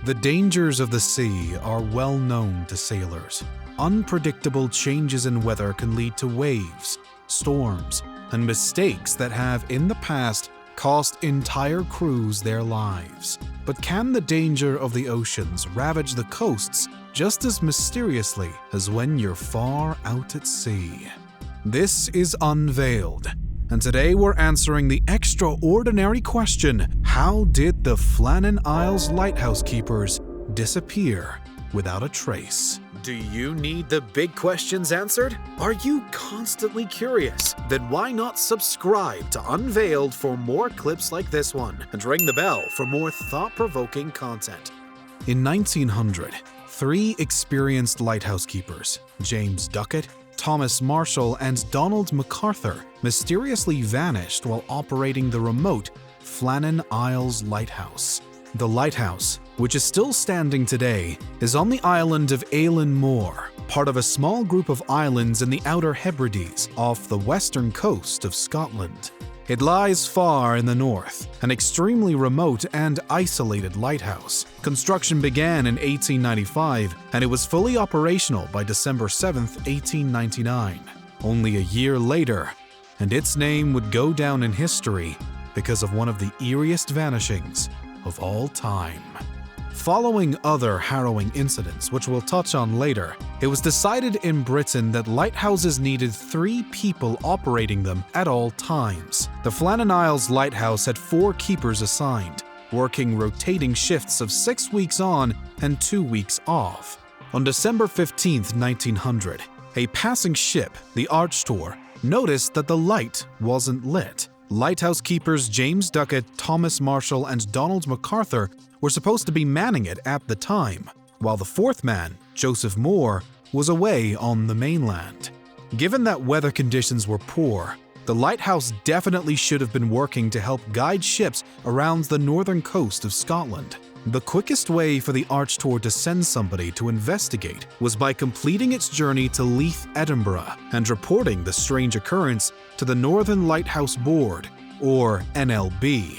The dangers of the sea are well known to sailors. Unpredictable changes in weather can lead to waves, storms, and mistakes that have in the past cost entire crews their lives. But can the danger of the oceans ravage the coasts just as mysteriously as when you're far out at sea? This is Unveiled, and today we're answering the extraordinary question: how did the Flannan Isles Lighthouse Keepers disappear without a trace? Do you need the big questions answered? Are you constantly curious? Then why not subscribe to Unveiled for more clips like this one, and ring the bell for more thought-provoking content. In 1900, 3 experienced lighthouse keepers, James Ducat, Thomas Marshall, and Donald MacArthur, mysteriously vanished while operating the remote Flannan Isles Lighthouse. The lighthouse, which is still standing today, is on the island of Eilean Mor, part of a small group of islands in the Outer Hebrides off the western coast of Scotland. It lies far in the north, an extremely remote and isolated lighthouse. Construction began in 1895, and it was fully operational by December 7, 1899. Only a year later, and its name would go down in history because of one of the eeriest vanishings of all time. Following other harrowing incidents, which we'll touch on later, it was decided in Britain that lighthouses needed 3 people operating them at all times. The Flannan Isles Lighthouse had 4 keepers assigned, working rotating shifts of 6 weeks on and 2 weeks off. On December 15, 1900, a passing ship, the Archtor, noticed that the light wasn't lit. Lighthouse keepers James Ducat, Thomas Marshall, and Donald MacArthur were supposed to be manning it at the time, while the 4th man, Joseph Moore, was away on the mainland. Given that weather conditions were poor, the lighthouse definitely should have been working to help guide ships around the northern coast of Scotland. The quickest way for the Archtor to send somebody to investigate was by completing its journey to Leith, Edinburgh, and reporting the strange occurrence to the Northern Lighthouse Board, or NLB.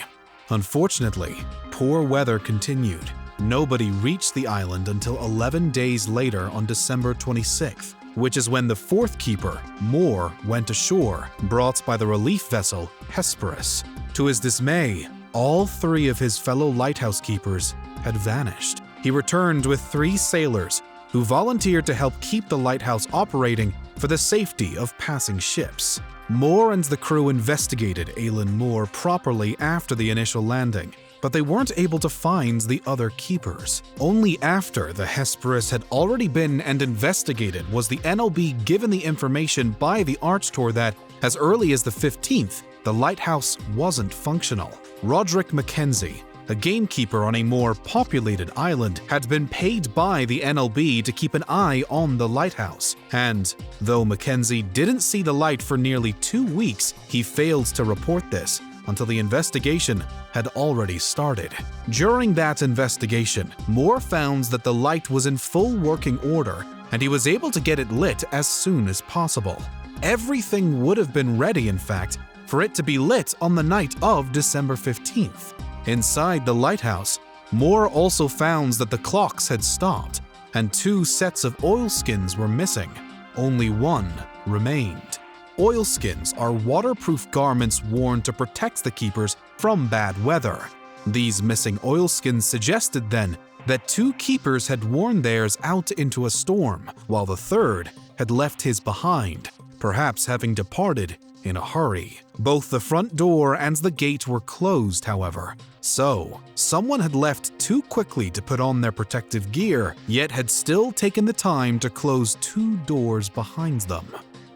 Unfortunately, poor weather continued. Nobody reached the island until 11 days later on December 26th, which is when the 4th keeper, Moore, went ashore, brought by the relief vessel Hesperus. To his dismay, all 3 of his fellow lighthouse keepers had vanished. He returned with 3 sailors who volunteered to help keep the lighthouse operating for the safety of passing ships. Moore and the crew investigated Eilean Mor properly after the initial landing, but they weren't able to find the other keepers. Only after the Hesperus had already been and investigated was the NLB given the information by the Archtor that, as early as the 15th, the lighthouse wasn't functional. Roderick Mackenzie, a gamekeeper on a more populated island, had been paid by the NLB to keep an eye on the lighthouse, and though Mackenzie didn't see the light for nearly 2 weeks, he failed to report this until the investigation had already started. During that investigation, Moore found that the light was in full working order, and he was able to get it lit as soon as possible. Everything would have been ready, in fact, for it to be lit on the night of December 15th. Inside the lighthouse, Moore also found that the clocks had stopped, and 2 sets of oilskins were missing. Only 1 remained. Oilskins are waterproof garments worn to protect the keepers from bad weather. These missing oilskins suggested then that 2 keepers had worn theirs out into a storm, while the 3rd had left his behind, perhaps having departed in a hurry. Both the front door and the gate were closed, however, so someone had left too quickly to put on their protective gear, yet had still taken the time to close 2 doors behind them.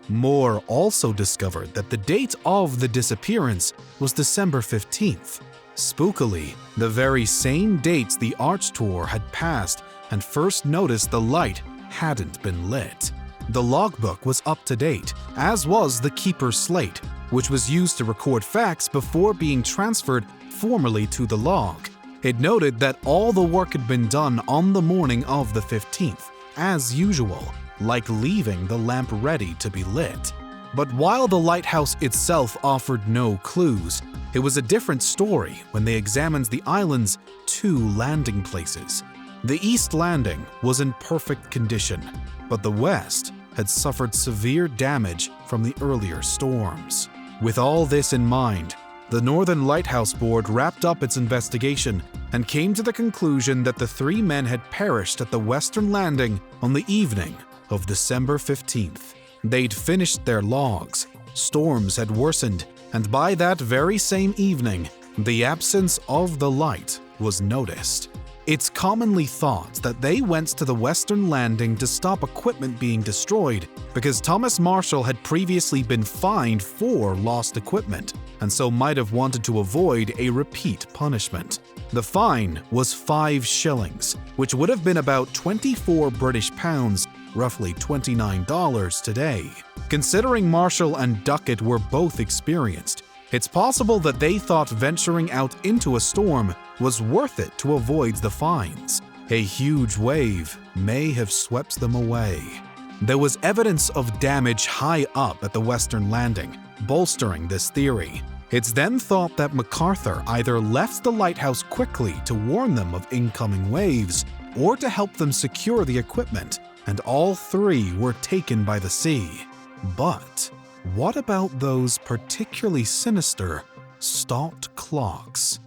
Moore also discovered that the date of the disappearance was December 15th. Spookily, the very same dates the Archtor had passed and first noticed the light hadn't been lit. The logbook was up to date, as was the keeper's slate, which was used to record facts before being transferred formally to the log. It noted that all the work had been done on the morning of the 15th, as usual, like leaving the lamp ready to be lit. But while the lighthouse itself offered no clues, it was a different story when they examined the island's 2 landing places. The east landing was in perfect condition, but the west had suffered severe damage from the earlier storms. With all this in mind, the Northern Lighthouse Board wrapped up its investigation and came to the conclusion that the 3 men had perished at the western landing on the evening of December 15th. They'd finished their logs, storms had worsened, and by that very same evening, the absence of the light was noticed. It's commonly thought that they went to the western landing to stop equipment being destroyed because Thomas Marshall had previously been fined for lost equipment and so might have wanted to avoid a repeat punishment. The fine was 5 shillings, which would have been about 24 British pounds, roughly $29 today. Considering Marshall and Duckett were both experienced, it's possible that they thought venturing out into a storm was worth it to avoid the fines. A huge wave may have swept them away. There was evidence of damage high up at the western landing, bolstering this theory. It's then thought that MacArthur either left the lighthouse quickly to warn them of incoming waves or to help them secure the equipment, and all 3 were taken by the sea. But what about those particularly sinister stopped clocks?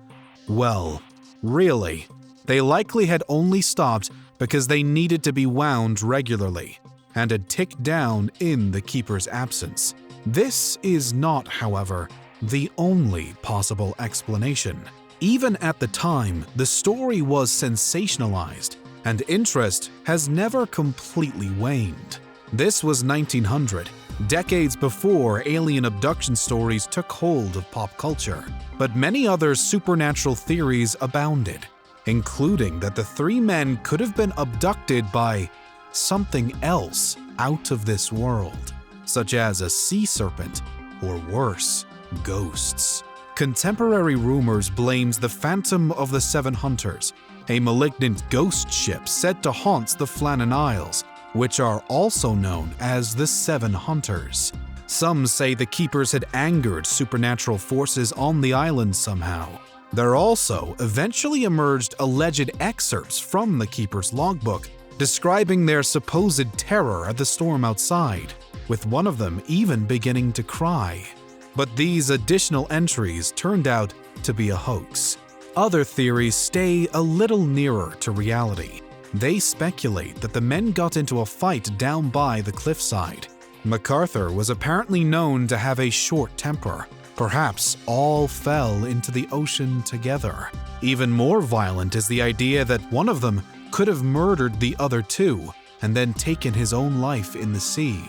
Well, really, they likely had only stopped because they needed to be wound regularly and had ticked down in the keeper's absence. This is not, however, the only possible explanation. Even at the time, the story was sensationalized, and interest has never completely waned. This was 1900, decades before alien abduction stories took hold of pop culture. But many other supernatural theories abounded, including that the 3 men could have been abducted by something else out of this world, such as a sea serpent or worse, ghosts. Contemporary rumors blames the Phantom of the Seven Hunters, a malignant ghost ship said to haunt the Flannan Isles, which are also known as the Seven Hunters. Some say the keepers had angered supernatural forces on the island somehow. There also eventually emerged alleged excerpts from the keeper's logbook describing their supposed terror at the storm outside, with one of them even beginning to cry. But these additional entries turned out to be a hoax. Other theories stay a little nearer to reality. They speculate that the men got into a fight down by the cliffside. MacArthur was apparently known to have a short temper. Perhaps all fell into the ocean together. Even more violent is the idea that one of them could have murdered the other 2 and then taken his own life in the sea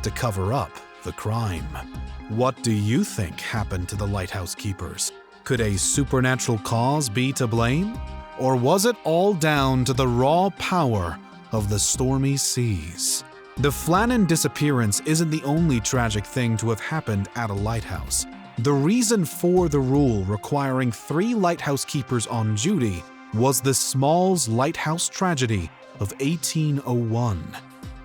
to cover up the crime. What do you think happened to the lighthouse keepers? Could a supernatural cause be to blame? Or was it all down to the raw power of the stormy seas? The Flannan disappearance isn't the only tragic thing to have happened at a lighthouse. The reason for the rule requiring 3 lighthouse keepers on duty was the Smalls Lighthouse tragedy of 1801.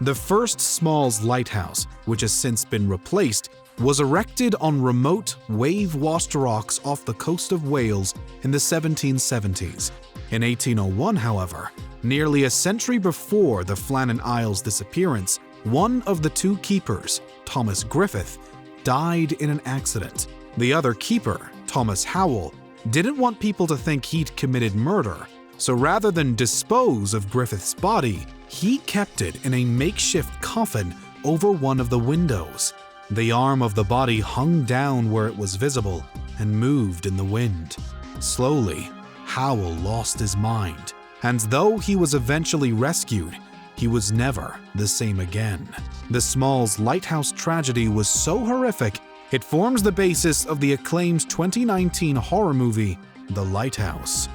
The first Smalls Lighthouse, which has since been replaced, was erected on remote, wave-washed rocks off the coast of Wales in the 1770s. In 1801, however, nearly a century before the Flannan Isles disappearance, one of the 2 keepers, Thomas Griffith, died in an accident. The other keeper, Thomas Howell, didn't want people to think he'd committed murder, so rather than dispose of Griffith's body, he kept it in a makeshift coffin over one of the windows. The arm of the body hung down where it was visible and moved in the wind. Slowly, Howell lost his mind, and though he was eventually rescued, he was never the same again. The Smalls Lighthouse tragedy was so horrific, it forms the basis of the acclaimed 2019 horror movie, The Lighthouse.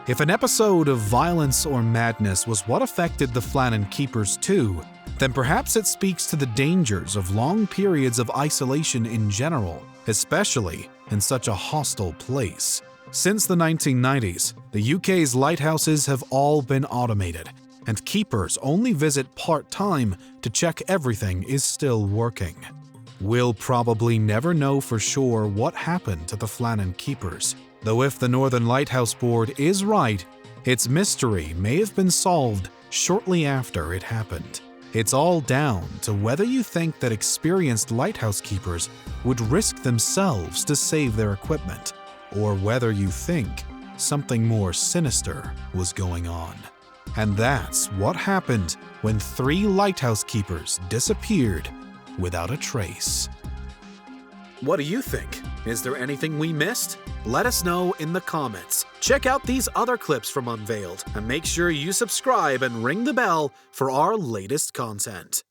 If an episode of violence or madness was what affected the Flannan keepers too, then perhaps it speaks to the dangers of long periods of isolation in general, especially in such a hostile place. Since the 1990s, the UK's lighthouses have all been automated, and keepers only visit part-time to check everything is still working. We'll probably never know for sure what happened to the Flannan keepers, though if the Northern Lighthouse Board is right, Its mystery may have been solved shortly after it happened. It's all down to whether you think that experienced lighthouse keepers would risk themselves to save their equipment, or whether you think something more sinister was going on. And that's what happened when 3 lighthouse keepers disappeared without a trace. What do you think? Is there anything we missed? Let us know in the comments. Check out these other clips from Unveiled, and make sure you subscribe and ring the bell for our latest content.